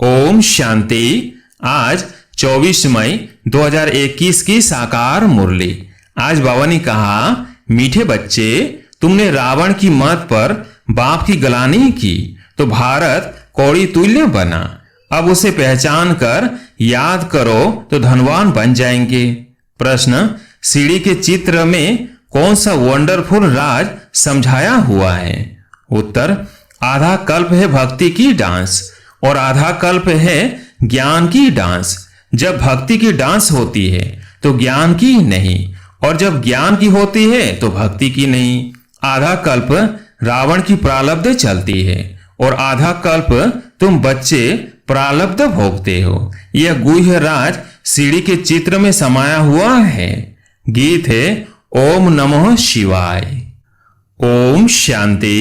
ओम शांति। आज 24 मई 2021 की साकार मुरली। आज बाबा ने कहा, मीठे बच्चे, तुमने रावण की मत पर बाप की गलानी की तो भारत कौड़ी तुल्य बना। अब उसे पहचान कर याद करो तो धनवान बन जाएंगे। प्रश्न, सीढ़ी के चित्र में कौन सा वंडरफुल राज समझाया हुआ है? उत्तर, आधा कल्प है भक्ति की डांस और आधा कल्प है ज्ञान की डांस। जब भक्ति की डांस होती है तो ज्ञान की नहीं, और जब ज्ञान की होती है तो भक्ति की नहीं। आधा कल्प रावण की प्रारब्ध चलती है और आधा कल्प तुम बच्चे प्रारब्ध भोगते हो। यह गुह्य राज सीढ़ी के चित्र में समाया हुआ है। गीत है ओम नमः शिवाय। ओम शांति।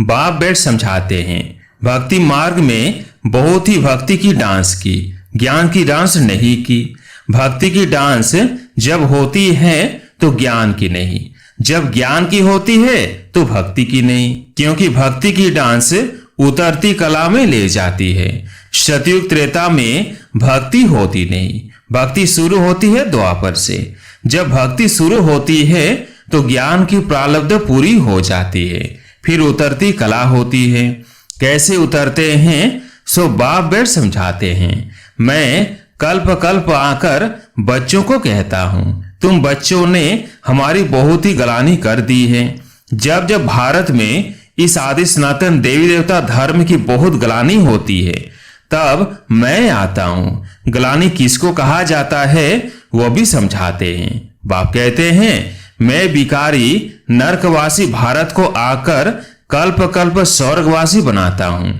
बाप बैठ समझाते हैं, भक्ति मार्ग में बहुत ही भक्ति की डांस की, ज्ञान की डांस नहीं की। भक्ति की डांस जब होती है तो ज्ञान की नहीं, जब ज्ञान की होती है तो भक्ति की नहीं। क्योंकि भक्ति की डांस उतरती कला में ले जाती है। सतयुग त्रेता में भक्ति होती नहीं, भक्ति शुरू होती है द्वापर से। जब भक्ति शुरू होती है तो ज्ञान की प्रारब्ध पूरी हो जाती है, फिर उतरती कला होती है। कैसे उतरते हैं सो बाप बैठ समझाते हैं। मैं कल्प कल्प आकर बच्चों को कहता हूं, तुम बच्चों ने हमारी बहुत ही गलानी कर दी है। जब जब भारत में इस आदि सनातन देवी देवता धर्म की बहुत गलानी होती है तब मैं आता हूं। गलानी किसको कहा जाता है वह भी समझाते हैं। बाप कहते हैं, मैं बिकारी नरकवासी भारत को आकर कल्प कल्प स्वर्गवासी बनाता हूं।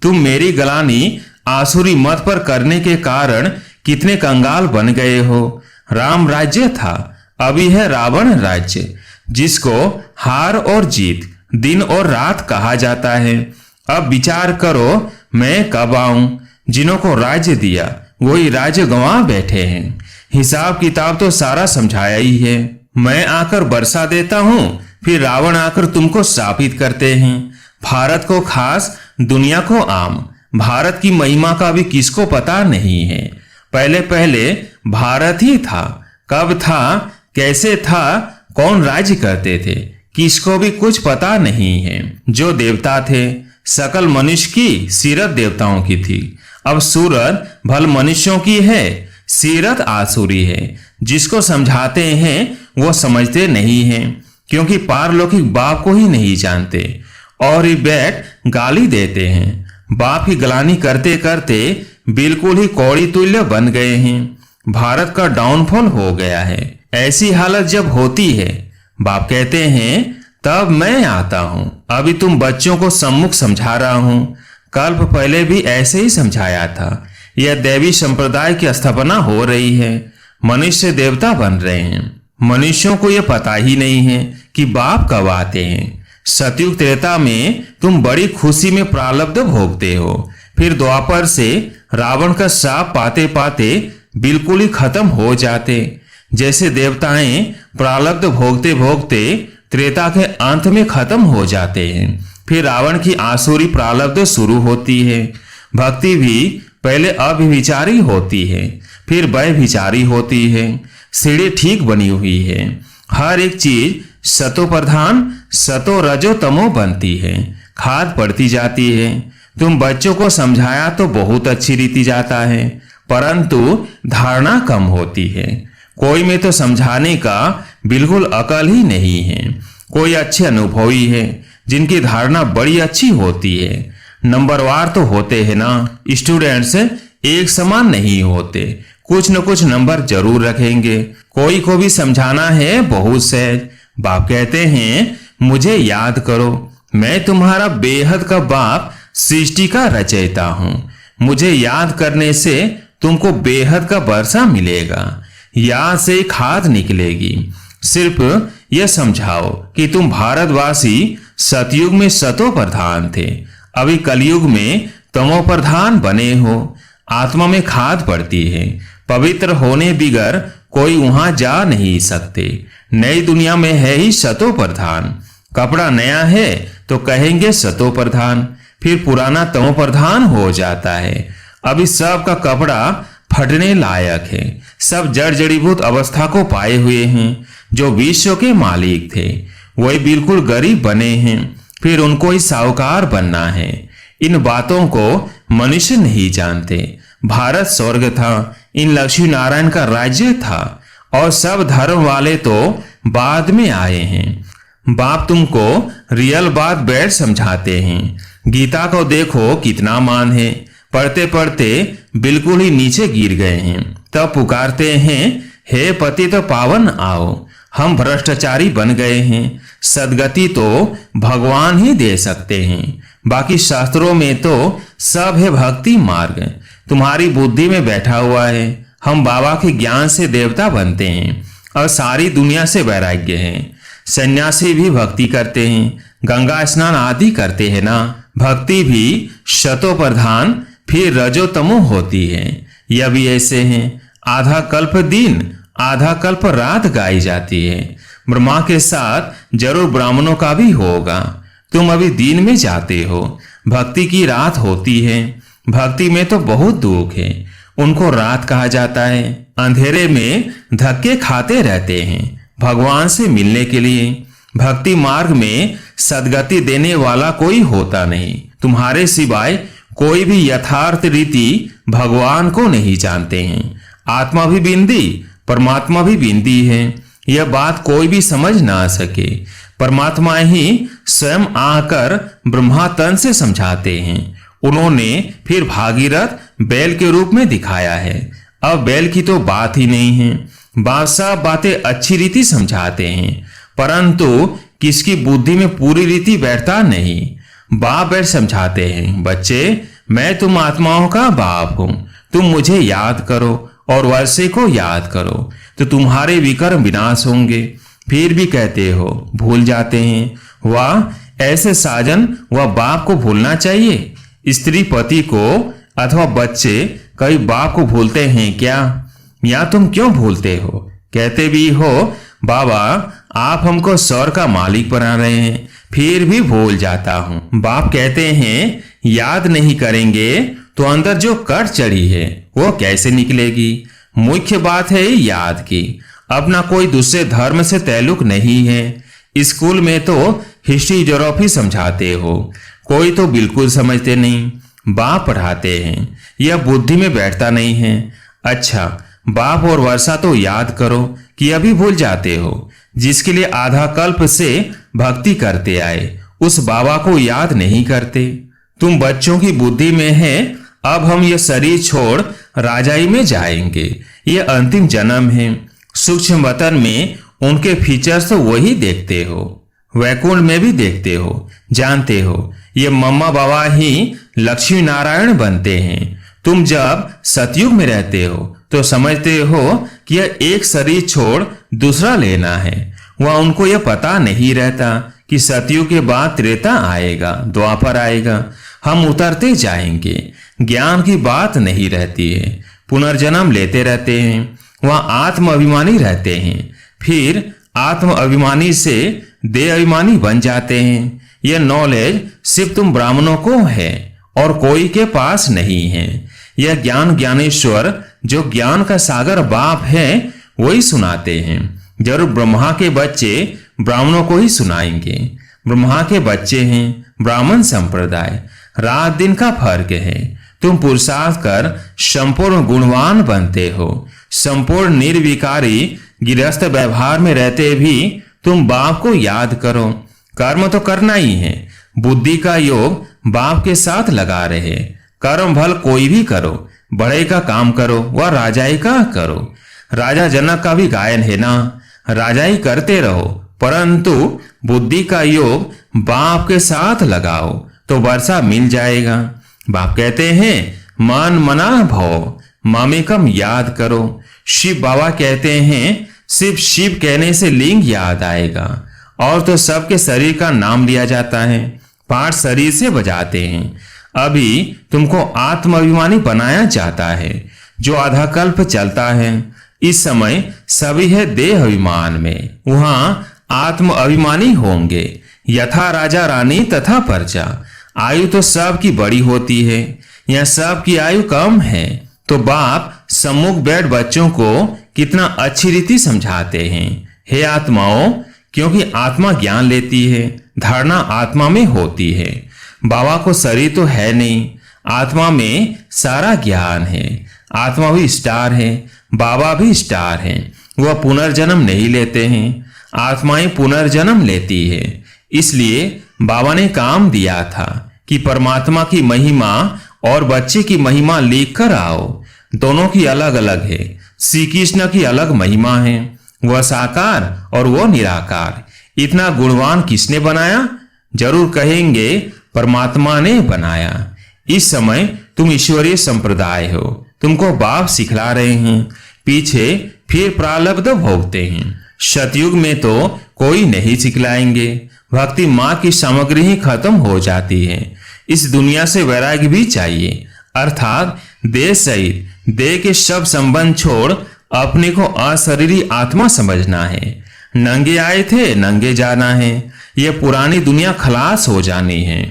तुम मेरी गलानी आसुरी मत पर करने के कारण कितने कंगाल बन गए हो। राम राज्य था, अभी है रावण राज्य, जिसको हार और जीत, दिन और रात कहा जाता है। अब विचार करो, मैं कब आऊं? जिन्हों को राज्य दिया वही राज्य गंवा बैठे हैं। हिसाब किताब तो सारा समझाया ही है। मैं आकर बरसा देता हूं, फिर रावण आकर तुमको शापित करते हैं। भारत को खास, दुनिया को आम। भारत की महिमा का भी किसको पता नहीं है। पहले पहले भारत ही था। कब था, कैसे था, कौन राज्य करते थे, किसको भी कुछ पता नहीं है। जो देवता थे, सकल मनुष्य की सीरत देवताओं की थी। अब सूरत भल मनुष्यों की है, सीरत आसुरी है। जिसको समझाते हैं वो समझते नहीं हैं, क्योंकि पारलौकिक बाप को ही नहीं जानते और ये बैठ गाली देते हैं। बाप की गलानी करते करते बिल्कुल ही कौड़ी तुल्य बन गए हैं। भारत का डाउनफॉल हो गया है। ऐसी हालत जब होती है, बाप कहते हैं, तब मैं आता हूं। अभी तुम बच्चों को सम्मुख समझा रहा हूं। कल्प पहले भी ऐसे ही समझाया था। यह देवी संप्रदाय की स्थापना हो रही है। मनुष्य देवता बन रहे हैं। मनुष्यों को यह पता ही नहीं है कि बाप कब आते हैं। सतयुग त्रेता में तुम बड़ी खुशी में प्रारब्ध भोगते हो, फिर द्वापर से रावण का शाप पाते पाते बिल्कुल ही खत्म हो जाते। जैसे देवताएं प्रारब्ध भोगते भोगते त्रेता के अंत में खत्म हो जाते हैं, फिर रावण की आसुरी प्रारब्ध शुरू होती है। भक्ति भी पहले अभिविचारी होती है, फिर व्यभिचारी होती है। सीढ़ी ठीक बनी हुई है। हर एक चीज सतो प्रधान, सतो रजो तमो बनती है, खाद पड़ती जाती है। तुम बच्चों को समझाया तो बहुत अच्छी रीति जाता है, परंतु धारणा कम होती है। कोई में तो समझाने का बिल्कुल अकल ही नहीं है। कोई अच्छे अनुभवी है जिनकी धारणा बड़ी अच्छी होती है। नंबरवार तो होते हैं ना, स्टूडेंट्स एक समान नहीं होते, कुछ न कुछ नंबर जरूर रखेंगे। कोई को भी समझाना है बहुत सहज। बाप कहते हैं, मुझे याद करो, मैं तुम्हारा बेहद का बाप, सृष्टि का रचयिता हूं। मुझे याद करने से तुमको बेहद का वर्षा मिलेगा, याद से खाद निकलेगी। सिर्फ यह समझाओ कि तुम भारतवासी सतयुग में सतो प्रधान थे, अभी कलयुग में तमो प्रधान बने हो। आत्मा में खाद पड़ती है। पवित्र होने बिगर कोई वहां जा नहीं सकते। नई दुनिया में है ही सतो प्रधान। कपड़ा नया है तो कहेंगे सतो प्रधान, फिर पुराना तमो प्रधान हो जाता है। अभी सब का कपड़ा फटने लायक है। सब जड़ जड़ीभूत अवस्था को पाए हुए हैं। जो विश्व के मालिक थे वही बिल्कुल गरीब बने हैं, फिर उनको ही साहूकार बनना है। इन बातों को मनुष्य नहीं जानते। भारत स्वर्ग था, इन लक्ष्मी नारायण का राज्य था, और सब धर्म वाले तो बाद में आए हैं। बाप तुमको रियल बात बैठ समझाते हैं। गीता को देखो कितना मान है, पढ़ते पढ़ते बिल्कुल ही नीचे गिर गए हैं। तब पुकारते हैं, हे पति तो पावन आओ, हम भ्रष्टाचारी बन गए हैं। सदगति तो भगवान ही दे सकते हैं। बाकी शास्त्रों में तो सब है भक्ति मार्ग, तुम्हारी बुद्धि में बैठा हुआ है। हम बाबा के ज्ञान से देवता बनते हैं और सारी दुनिया से वैराग्य है। सन्यासी भी भक्ति करते हैं, गंगा स्नान आदि करते हैं ना। भक्ति भी शतो प्रधान फिर रजो तमो होती है। यह भी ऐसे हैं, आधा कल्प दिन आधा कल्प रात गाई जाती है। ब्रह्मा के साथ जरूर ब्राह्मणों का भी होगा। तुम अभी दिन में जाते हो, भक्ति की रात होती है। भक्ति में तो बहुत दुख है, उनको रात कहा जाता है। अंधेरे में धक्के खाते रहते हैं भगवान से मिलने के लिए। भक्ति मार्ग में सदगति देने वाला कोई होता नहीं। तुम्हारे सिवाय कोई भी यथार्थ रीति भगवान को नहीं जानते हैं। आत्मा भी बिंदी, परमात्मा भी बिंदी है। यह बात कोई भी समझ ना सके। परमात्मा ही स्वयं आकर ब्रह्मा तन से समझाते हैं। उन्होंने फिर भागीरथ बैल के रूप में दिखाया है। अब बैल की तो बात ही नहीं है। बादशाह बातें अच्छी रीति समझाते हैं, परंतु किसकी बुद्धि में पूरी रीति बैठता नहीं। बाप बैठ समझाते हैं, बच्चे मैं तुम आत्माओं का बाप हूं, तुम मुझे याद करो और वर्षे को याद करो तो तुम्हारे विकर्म विनाश होंगे। फिर भी कहते हो भूल जाते हैं। वाह, ऐसे साजन व बाप को भूलना चाहिए। स्त्री पति को अथवा बच्चे कई बाप को भूलते हैं क्या? या तुम क्यों भूलते हो? कहते भी हो बाबा आप हमको स्वर्ग का मालिक बना रहे हैं, फिर भी भूल जाता हूं। बाप कहते हैं याद नहीं करेंगे तो अंदर जो कट चढ़ी है वो कैसे निकलेगी। मुख्य बात है याद की। अपना कोई दूसरे धर्म से ताल्लुक नहीं है। स्कूल में तो हिस्ट्री ज्योग्राफी समझाते हो, कोई तो बिल्कुल समझते नहीं। बाप पढ़ाते हैं, यह बुद्धि में बैठता नहीं है। अच्छा, बाप और वर्षा तो याद करो कि अभी भूल जाते हो। जिसके लिए आधा कल्प से भक्ति करते आए उस बाबा को याद नहीं करते। तुम बच्चों की बुद्धि में है अब हम ये शरीर छोड़ राजाई में जाएंगे, ये अंतिम जन्म है। सूक्ष्म वतन में उनके फीचर्स तो वही देखते हो, वैकुंठ में भी देखते हो, जानते हो ये मम्मा बाबा ही लक्ष्मी नारायण बनते हैं। तुम जब सतयुग में रहते हो तो समझते हो कि यह एक शरीर छोड़ दूसरा लेना है। वह उनको यह पता नहीं रहता कि सतयुग के बाद त्रेता आएगा, द्वापर आएगा, हम उतरते जाएंगे। ज्ञान की बात नहीं रहती है, पुनर्जन्म लेते रहते हैं। वह आत्म अभिमानी रहते हैं, फिर आत्म अभिमानी से देह अभिमानी बन जाते हैं। यह नॉलेज सिर्फ तुम ब्राह्मणों को है और कोई के पास नहीं है। यह ज्ञान ज्ञानेश्वर जो ज्ञान का सागर बाप है वही सुनाते हैं। जरूर ब्रह्मा के बच्चे ब्राह्मणों को ही सुनाएंगे। ब्रह्मा के बच्चे हैं ब्राह्मण संप्रदाय, रात दिन का फर्क है। तुम पुरुषार्थ कर संपूर्ण गुणवान बनते हो। संपूर्ण निर्विकारी गृहस्थ व्यवहार में रहते भी तुम बाप को याद करो। कर्म तो करना ही है, बुद्धि का योग बाप के साथ लगा रहे। कर्म भल कोई भी करो, बड़े का काम करो व राजाई का करो। राजा जनक का भी गायन है ना, राजाई करते रहो परंतु बुद्धि का योग बाप के साथ लगाओ तो वर्षा मिल जाएगा। बाप कहते हैं मन मना भव, मामेकम याद करो। शिव बाबा कहते हैं सिर्फ शिव कहने से लिंग याद आएगा, और तो सबके शरीर का नाम लिया जाता है, पाठ शरीर से बजाते हैं। अभी तुमको आत्म अभिमानी बनाया जाता है जो आधा कल्प चलता है। इस समय सभी है देह अभिमान में, वहां आत्म अभिमानी होंगे। यथा राजा रानी तथा प्रजा, आयु तो सबकी बड़ी होती है। या सबकी आयु कम है, तो बाप सम्मुख बैठ बच्चों को कितना अच्छी रीति समझाते हैं। हे आत्माओं, क्योंकि आत्मा ज्ञान लेती है, धारणा आत्मा में होती है। बाबा को शरीर तो है नहीं, आत्मा में सारा ज्ञान है। आत्मा भी स्टार है, बाबा भी स्टार है। वह पुनर्जन्म नहीं लेते हैं, आत्माएं पुनर्जन्म लेती है। इसलिए बाबा ने काम दिया था कि परमात्मा की महिमा और बच्चे की महिमा लेकर आओ। दोनों की अलग अलग है। श्री कृष्ण की अलग महिमा है, वह साकार और वह निराकार। इतना गुणवान किसने बनाया? जरूर कहेंगे परमात्मा ने बनाया। इस समय तुम ईश्वरीय संप्रदाय हो, तुमको बाप सिखला रहे हैं, पीछे फिर प्रारब्ध भोगते हैं। सतयुग में तो कोई नहीं सिखलाएंगे, भक्ति माँ की सामग्री ही खत्म हो जाती है। इस दुनिया से वैराग्य भी चाहिए, अर्थात देह सहित देह के सब संबंध छोड़ अपने को अशरीरी आत्मा समझना है। नंगे आए थे, नंगे जाना है। यह पुरानी दुनिया खलास हो जानी है।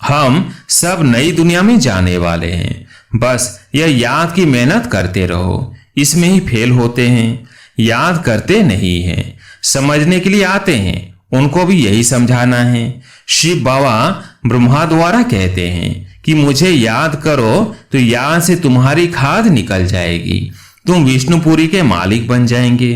हम सब नई दुनिया में जाने वाले हैं। बस यह याद की मेहनत करते रहो, इसमें ही फेल होते हैं। याद करते नहीं हैं, समझने के लिए आते हैं, उनको भी यही समझाना है। शिव बाबा ब्रह्मा द्वारा कहते हैं कि मुझे याद करो तो याद से तुम्हारी खाद निकल जाएगी, तुम विष्णुपुरी के मालिक बन जाएंगे।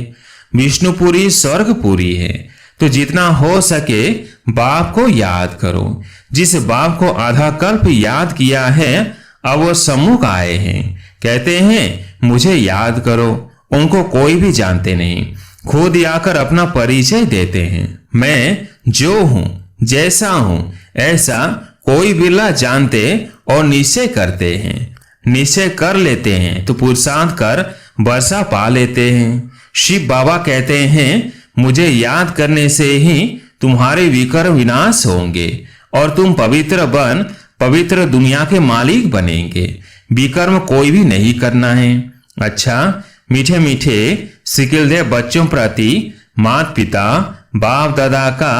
विष्णुपुरी स्वर्गपुरी है, तो जितना हो सके बाप को याद करो। जिस बाप को आधा कल्प याद किया है, अब वो सम्मुख आए हैं, कहते हैं मुझे याद करो। उनको कोई भी जानते नहीं, खुद आकर अपना परिचय देते हैं। मैं जो हूं, जैसा हूं, ऐसा कोई बिरला जानते और निश्चय करते हैं। निश्चय कर लेते हैं तो पुरुषार्थ कर वर्षा पा लेते हैं। शिव बाबा कहते हैं मुझे याद करने से ही तुम्हारे विकर्म विनाश होंगे और तुम पवित्र बन पवित्र दुनिया के मालिक बनेंगे। विकर्म कोई भी नहीं करना है। अच्छा, मीठे मीठे सिकिलदेव बच्चों प्रति माता पिता बाप दादा का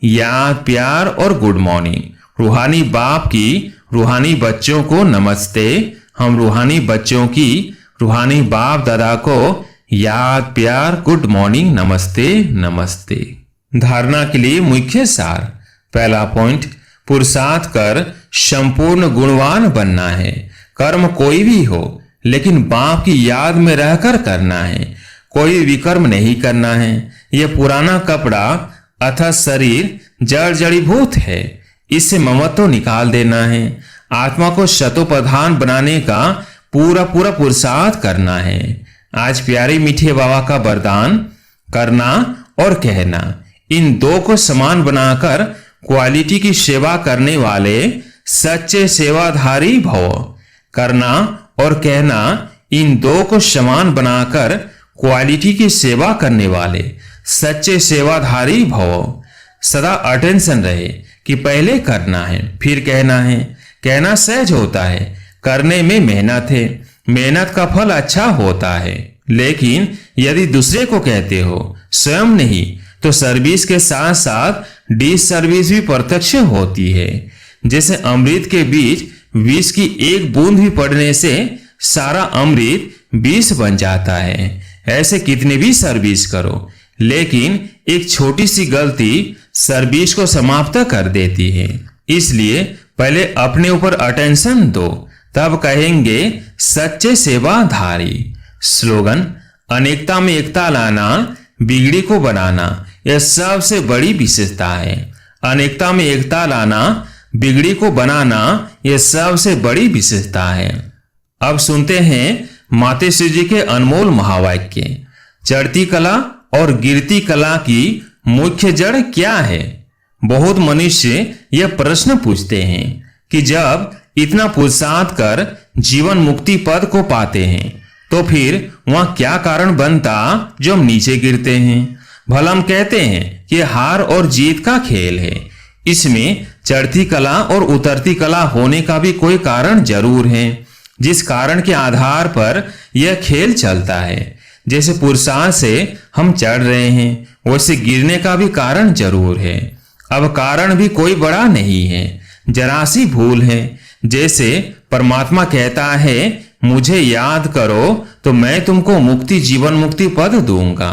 याद प्यार और गुड मॉर्निंग। रूहानी बाप की रूहानी बच्चों को नमस्ते। हम रूहानी बच्चों की रूहानी बाप दादा को याद प्यार गुड मॉर्निंग नमस्ते नमस्ते। धारणा के लिए मुख्य सार। पहला पॉइंट, पुरुषार्थ कर संपूर्ण गुणवान बनना है। कर्म कोई भी हो, लेकिन बाप की याद में रहकर करना है। कोई विकर्म नहीं करना है। यह पुराना कपड़ा अथवा शरीर जड़ जड़ीभूत है, इससे ममत्व निकाल देना है। आत्मा को शतोप्रधान बनाने का पूरा पूरा पुरुषार्थ करना है। आज प्यारे मीठे बाबा का वरदान, करना और कहना, इन दो को समान बनाकर क्वालिटी की सेवा करने वाले सच्चे सेवाधारी भव। करना और कहना, इन दो को समान बनाकर क्वालिटी की सेवा करने वाले सच्चे सेवाधारी भव। सदा अटेंशन रहे कि पहले करना है फिर कहना है। कहना सहज होता है, करने में मेहनत है। मेहनत का फल अच्छा होता है, लेकिन यदि दूसरे को कहते हो, स्वयं नहीं, तो सर्विस के साथ साथ डिस सर्विस भी प्रत्यक्ष होती है। जैसे अमृत के बीच विष की एक बूंद भी पड़ने से सारा अमृत विष बन जाता है। ऐसे कितने भी सर्विस करो, लेकिन एक छोटी सी गलती सर्विस को समाप्त कर देती है। इसलिए पहले अपने ऊपर अटेंशन दो, तब कहेंगे सच्चे सेवाधारी। स्लोगन, अनेकता में एकता लाना, बिगड़ी को बनाना, यह सबसे बड़ी विशेषता है। अनेकता में एकता लाना, बिगड़ी को बनाना, यह सबसे बड़ी विशेषता है। अब सुनते हैं मातेश्री जी के अनमोल महावाक्य। चढ़ती कला और गिरती कला की मुख्य जड़ क्या है? बहुत मनुष्य यह प्रश्न पूछते हैं कि जब इतना पुरुषार्थ कर जीवन मुक्ति पद को पाते हैं, तो फिर वहां क्या कारण बनता जो हम नीचे गिरते हैं? भला हम कहते हैं कि हार और जीत का खेल है। इसमें चढ़ती कला और उतरती कला होने का भी कोई कारण जरूर है, जिस कारण के आधार पर यह खेल चलता है। जैसे पुरुषार्थ से हम चढ़ रहे हैं, वैसे गिरने का भी कारण जरूर है। अब कारण भी कोई बड़ा नहीं है, जरा सी भूल है। जैसे परमात्मा कहता है मुझे याद करो तो मैं तुमको मुक्ति जीवन मुक्ति पद दूंगा।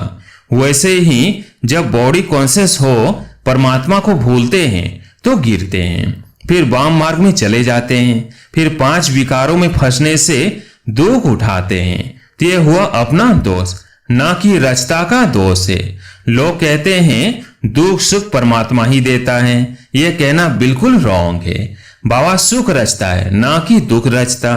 वैसे ही जब बॉडी कॉन्शियस हो परमात्मा को भूलते हैं तो गिरते हैं, फिर वाम मार्ग में चले जाते हैं, फिर 5 विकारों में फंसने से दुख उठाते हैं। तो ये हुआ अपना दोष, ना कि रचता का दोष है। लोग कहते हैं दुख सुख परमात्मा ही देता है, यह कहना बिल्कुल रॉन्ग है। बाबा सुख रचता है, ना कि दुख रचता।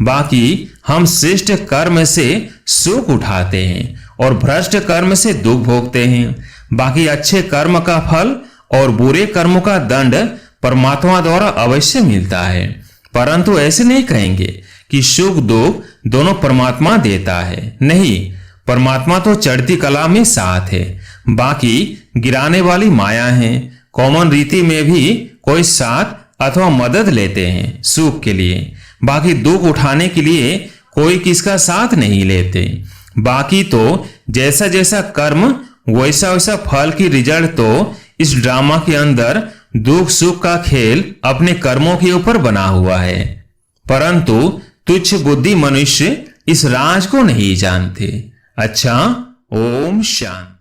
बाकी हम श्रेष्ठ कर्म से सुख उठाते हैं और भ्रष्ट कर्म से दुख भोगते हैं। बाकी अच्छे कर्म का फल और बुरे कर्मों का दंड परमात्मा द्वारा अवश्य मिलता है, परंतु ऐसे नहीं कहेंगे कि सुख दुख दोनों परमात्मा देता है। नहीं, परमात्मा तो चढ़ती कला में साथ है, बाकी गिराने वाली माया है। कॉमन रीति में भी कोई साथ अथवा मदद लेते हैं सुख के लिए, बाकी दुख उठाने के लिए कोई किसका साथ नहीं लेते। बाकी तो जैसा जैसा कर्म वैसा वैसा फल की रिजल्ट तो इस ड्रामा के अंदर दुख सुख का खेल अपने कर्मों के ऊपर बना हुआ है, परंतु तुच्छ बुद्धि मनुष्य इस राज को नहीं जानते। अच्छा, ओम शांति।